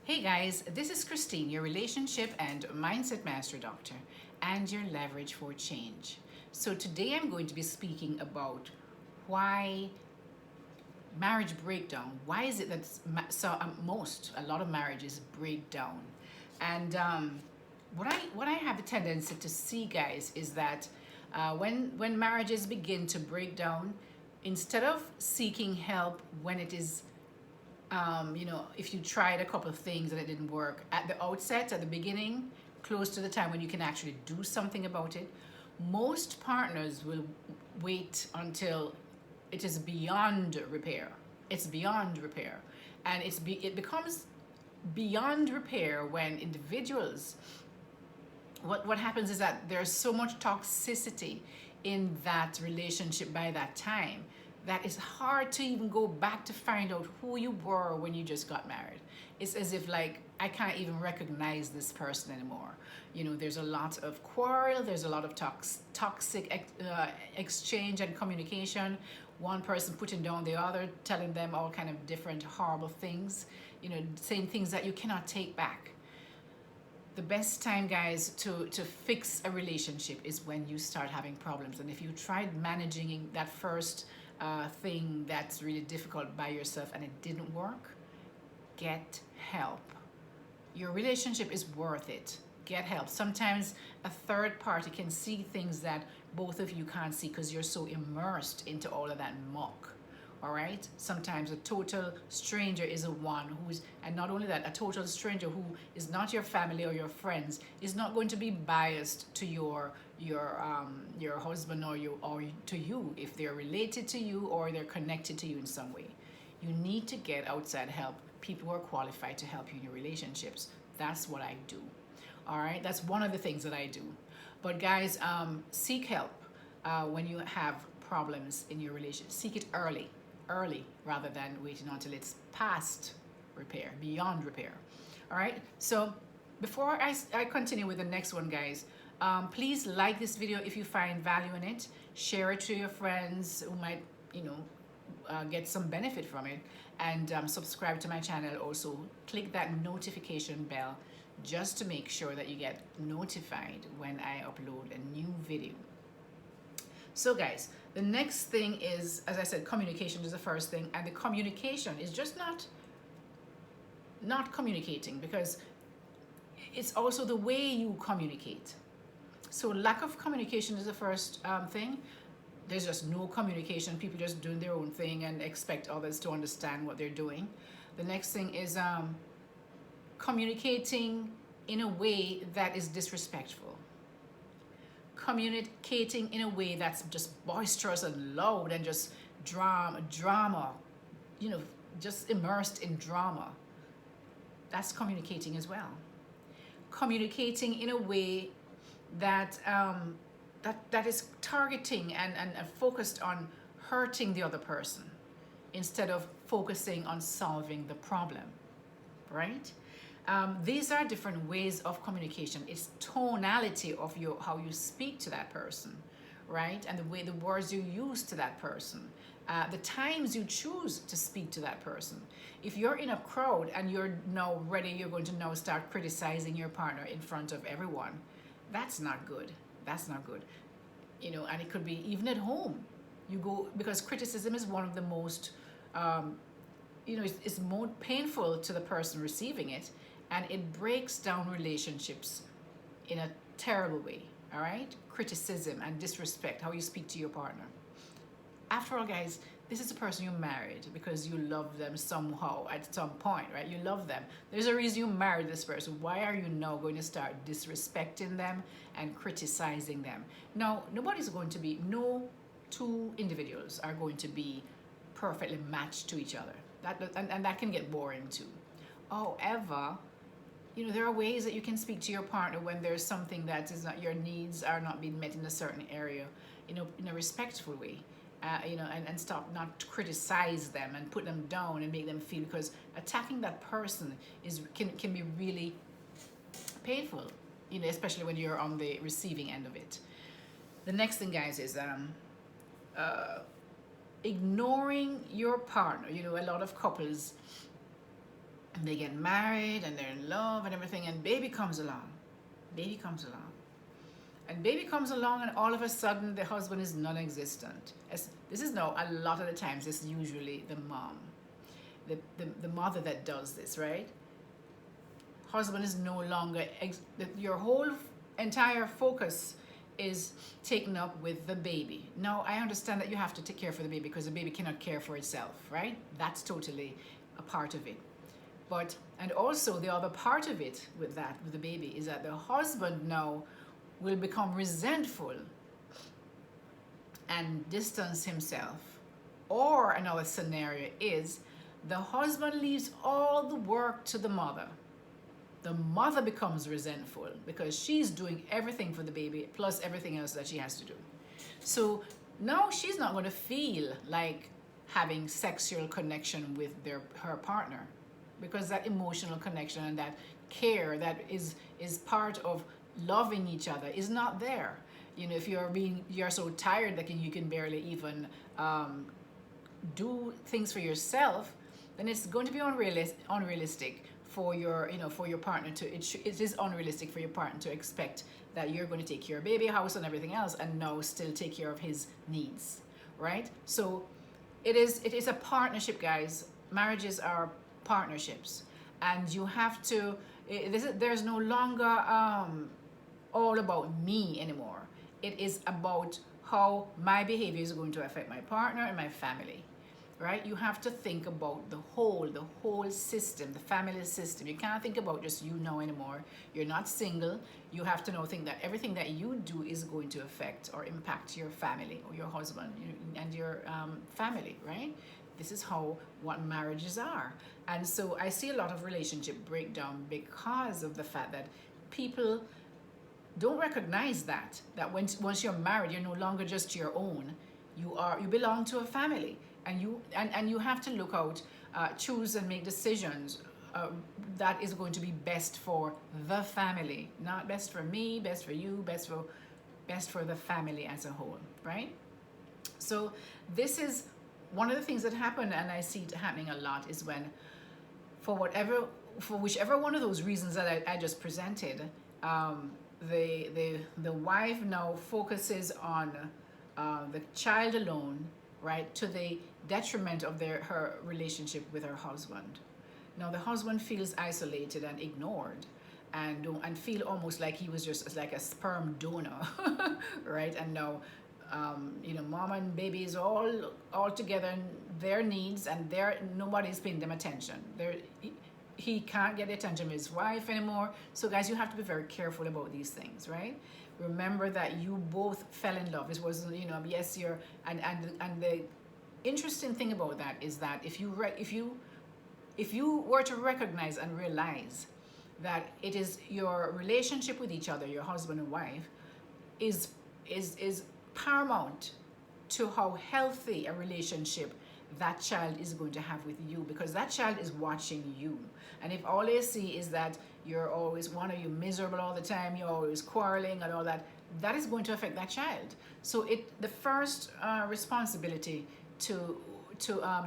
Hey guys, this is Christine, your relationship and mindset master doctor, and your leverage for change. So today I'm going to be speaking about why marriage breakdown. Why is it that a lot of marriages break down? And what I have a tendency to see, guys, is that when marriages begin to break down, instead of seeking help when it is if you tried a couple of things and it didn't work at the outset, at the beginning, close to the time when you can actually do something about it, most partners will wait until it is beyond repair. It's beyond repair. And it becomes beyond repair when individuals, what happens is that there's so much toxicity in that relationship by that time that it's hard to even go back to find out who you were when you just got married. It's as if like I can't even recognize this person anymore. There's a lot of quarrel, there's a lot of toxic exchange and communication. One person putting down the other, telling them all kind of different horrible things, saying things that you cannot take back. The best time, guys, to fix a relationship is when you start having problems. And if you tried managing that first thing that's really difficult by yourself and it didn't work, get help. Your relationship is worth it. Get help. Sometimes a third party can see things that both of you can't see because you're so immersed into all of that muck. All right. Sometimes a total stranger is the one and not only that, a total stranger who is not your family or your friends is not going to be biased to your husband or to you if they're related to you or they're connected to you in some way. You need to get outside help. People who are qualified to help you in your relationships. That's what I do. All right. That's one of the things that I do. But guys, seek help when you have problems in your relationship. Seek it early rather than waiting until it's past repair, beyond repair. All right. So before I continue with the next one, guys, please like this video if you find value in it. Share it to your friends who might, get some benefit from it. And subscribe to my channel. Also, click that notification bell just to make sure that you get notified when I upload a new video. So guys, the next thing is, as I said, communication is the first thing, and the communication is just not communicating, because it's also the way you communicate. So lack of communication is the first thing. There's just no communication, people just doing their own thing and expect others to understand what they're doing. The next thing is communicating in a way that is disrespectful. Communicating in a way that's just boisterous and loud and just drama, just immersed in drama. That's communicating as well. Communicating in a way that that is targeting and focused on hurting the other person instead of focusing on solving the problem, right? These are different ways of communication. It's tonality of how you speak to that person, right? And the words you use to that person, the times you choose to speak to that person. If you're in a crowd and you're going to now start criticizing your partner in front of everyone, that's not good. That's not good. And it could be even at home. Because criticism is one of the most, it's more painful to the person receiving it. And it breaks down relationships in a terrible way, all right? Criticism and disrespect, how you speak to your partner. After all, guys, this is the person you married because you love them somehow at some point, right? You love them. There's a reason you married this person. Why are you now going to start disrespecting them and criticizing them? Now, no two individuals are going to be perfectly matched to each other. And that can get boring too. However, there are ways that you can speak to your partner when there's something that is not, your needs are not being met in a certain area, in a respectful way, and stop not to criticize them and put them down and make them feel, because attacking that person can be really painful, especially when you're on the receiving end of it. The next thing, guys, is ignoring your partner. A lot of couples They get married and they're in love and everything, and baby comes along. Baby comes along. And baby comes along, and all of a sudden, the husband is non existent. This is now, a lot of the times, it's usually the mom, the mother that does this, right? Husband is no longer, your whole entire focus is taken up with the baby. Now, I understand that you have to take care for the baby because the baby cannot care for itself, right? That's totally a part of it. But, and also the other part of it with that, with the baby, is that the husband now will become resentful and distance himself. Or another scenario is the husband leaves all the work to the mother. The mother becomes resentful because she's doing everything for the baby plus everything else that she has to do. So now she's not going to feel like having sexual connection with her partner, because that emotional connection and that care that is part of loving each other is not there. You know, if you're so tired that you can barely even do things for yourself, then it's going to be unrealistic for your partner to, it is unrealistic for your partner to expect that you're going to take care of baby, house and everything else, and now still take care of his needs, right? So it is a partnership, guys. Marriages are partnerships, and you have to, there's no longer all about me anymore. It is about how my behavior is going to affect my partner and my family, right? You have to think about the whole system, the family system. You can't think about just you now anymore. You're not single. You have to now think that everything that you do is going to affect or impact your family or your husband and your family, right? This is what marriages are. And so I see a lot of relationship breakdown because of the fact that people don't recognize that once you're married, you're no longer just your own. You belong to a family, and you have to look out, choose and make decisions that is going to be best for the family, not best for me, best for you, best for the family as a whole, right? So this is one of the things that happen, and I see it happening a lot, is when for whichever one of those reasons that I just presented, the wife now focuses on the child alone, right, to the detriment of her relationship with her husband. Now the husband feels isolated and ignored, and feel almost like he was just like a sperm donor, right? And now, mom and baby is all together in their needs, and nobody's paying them attention. He can't get the attention of his wife anymore. So guys, you have to be very careful about these things, right? Remember that you both fell in love. It was, yes, and the interesting thing about that is that if you were to recognize and realize that it is your relationship with each other, your husband and wife, is paramount to how healthy a relationship that child is going to have with you, because that child is watching you. And if all they see is that you're always miserable all the time, you're always quarreling and all that, that is going to affect that child. So the first responsibility to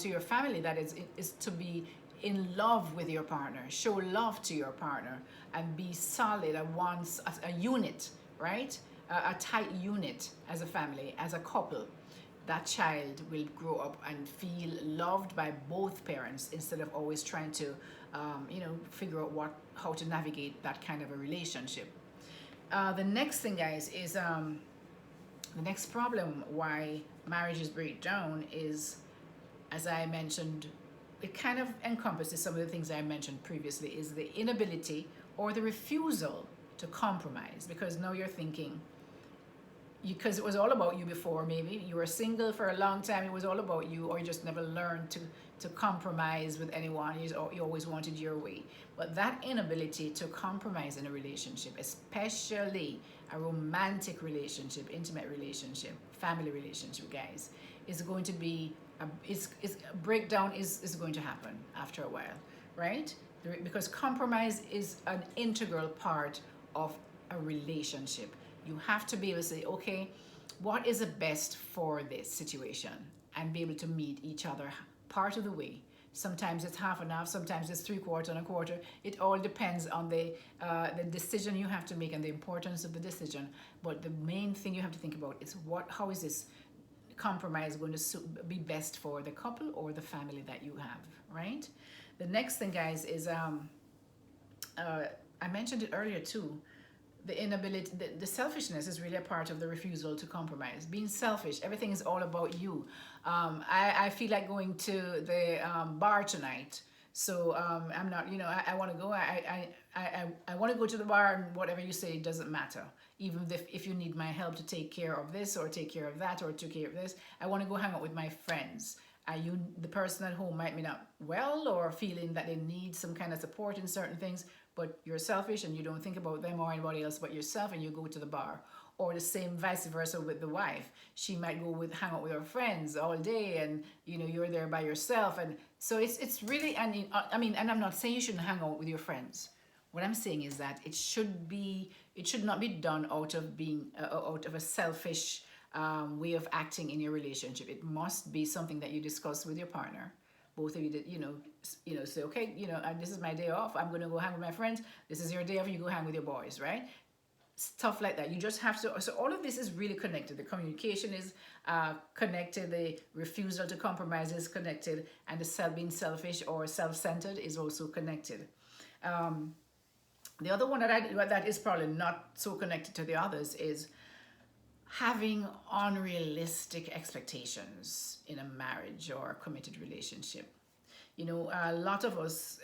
your family, that is to be in love with your partner, show love to your partner, and be solid as a unit, right? A tight unit as a family, as a couple. That child will grow up and feel loved by both parents, instead of always trying to figure out how to navigate that kind of a relationship. The next thing, guys, is the next problem why marriages break down is, as I mentioned, it kind of encompasses some of the things I mentioned previously, is the inability or the refusal to compromise. Because now you're thinking, because it was all about you before, maybe you were single for a long time, it was all about you, or you just never learned to compromise with anyone. You always wanted your way. But that inability to compromise in a relationship, especially a romantic relationship, intimate relationship, family relationship, guys, is going to be a breakdown is going to happen after a while, right? Because compromise is an integral part of a relationship. You have to be able to say, okay, what is the best for this situation, and be able to meet each other part of the way Sometimes it's half and half, sometimes it's three quarter and a quarter. It all depends on the decision you have to make and the importance of the decision. But the main thing you have to think about is how is this compromise going to be best for the couple or the family that you have, right? The next thing, guys, is I mentioned it earlier too. The inability, the selfishness is really a part of the refusal to compromise. Being selfish, everything is all about you. I feel like going to the bar tonight, so I'm not, I want to go. I want to go to the bar, and whatever you say doesn't matter. Even if you need my help to take care of this or take care of that or take care of this, I want to go hang out with my friends. The person at home might be not well or feeling that they need some kind of support in certain things, but you're selfish and you don't think about them or anybody else but yourself, and you go to the bar. Or the same vice versa with the wife. She might go hang out with her friends all day, and you're there by yourself. And so it's really, and I'm not saying you shouldn't hang out with your friends. What I'm saying is that it should not be done out of a selfish way of acting in your relationship. It must be something that you discuss with your partner. Both of you that say, okay, this is my day off. I'm going to go hang with my friends. This is your day off. You go hang with your boys, right? Stuff like that. You just have to. So all of this is really connected. The communication is connected. The refusal to compromise is connected, and the being selfish or self-centered is also connected. The other one that is probably not so connected to the others is having unrealistic expectations in a marriage or a committed relationship. A lot of us,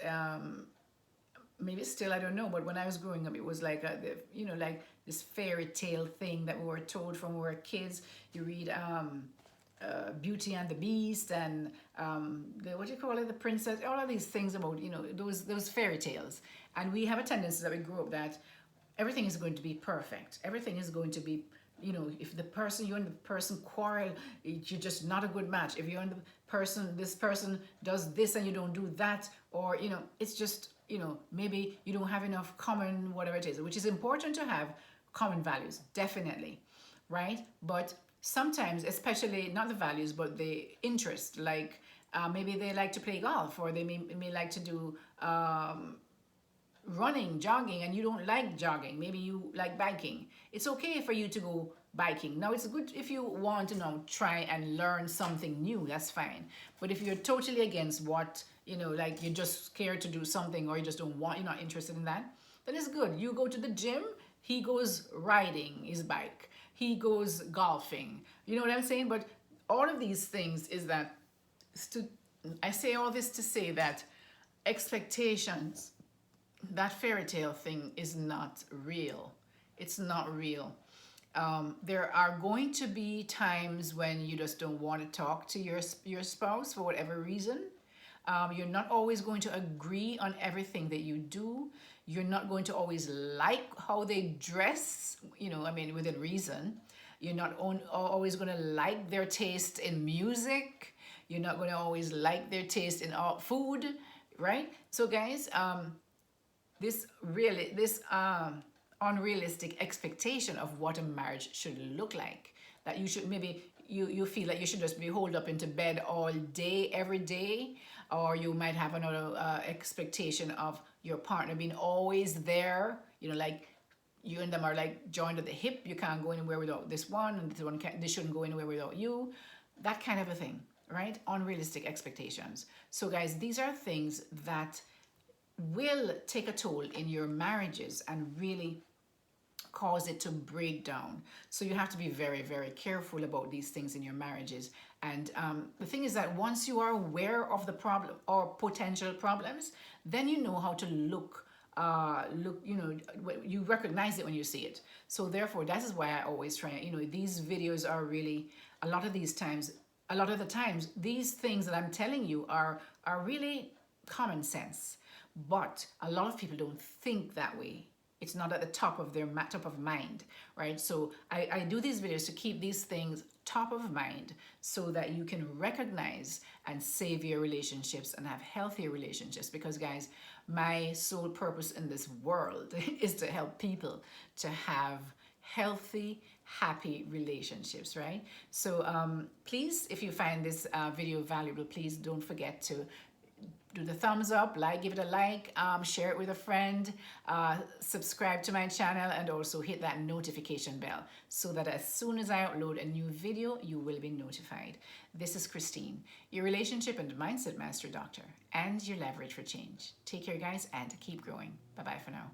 maybe still, I don't know, but when I was growing up, it was like like this fairy tale thing that we were told from we were kids. You read Beauty and the Beast and the princess, all of these things about those fairy tales. And we have a tendency that we grew up that everything is going to be perfect. Everything is going to be, if you and the person quarrel, you're just not a good match. If you and this person does this and you don't do that, or it's just, maybe you don't have enough common whatever it is, which is important to have common values, definitely, right? But sometimes, especially not the values but the interest, like maybe they like to play golf, or they may like to do running, jogging, and you don't like jogging. Maybe you like biking. It's okay for you to go biking. Now, it's good if you want to try and learn something new, that's fine. But if you're totally against what, like you're just scared to do something, or you just don't want, you're not interested in that, then it's good. You go to the gym, he goes riding his bike, he goes golfing. You know what I'm saying? But all of these things is that, I say all this to say that expectations, that fairy tale thing is not real. It's not real. There are going to be times when you just don't want to talk to your spouse for whatever reason. You're not always going to agree on everything that you do. You're not going to always like how they dress, within reason. You're not always going to like their taste in music. You're not going to always like their taste in food, right? So guys, this unrealistic expectation of what a marriage should look like, that you should maybe you feel that you should just be holed up into bed all day every day, or you might have another expectation of your partner being always there, like you and them are like joined at the hip. You can't go anywhere without this one, and this one they shouldn't go anywhere without you, that kind of a thing, right? Unrealistic expectations. So guys, these are things that will take a toll in your marriages and really cause it to break down. So you have to be very, very careful about these things in your marriages. And the thing is that once you are aware of the problem or potential problems, then you know how to look, you recognize it when you see it. So therefore, that is why I always try, these videos are really, a lot of the times, these things that I'm telling you are really common sense. But a lot of people don't think that way. It's not at the top of their top of mind, right? So I do these videos to keep these things top of mind so that you can recognize and save your relationships and have healthier relationships. Because guys, my sole purpose in this world is to help people to have healthy, happy relationships, right? So please, if you find this video valuable, please don't forget to do the thumbs up, give it a like, share it with a friend, subscribe to my channel, and also hit that notification bell so that as soon as I upload a new video, you will be notified. This is Christine, your relationship and mindset master doctor, and your leverage for change. Take care, guys, and keep growing. Bye-bye for now.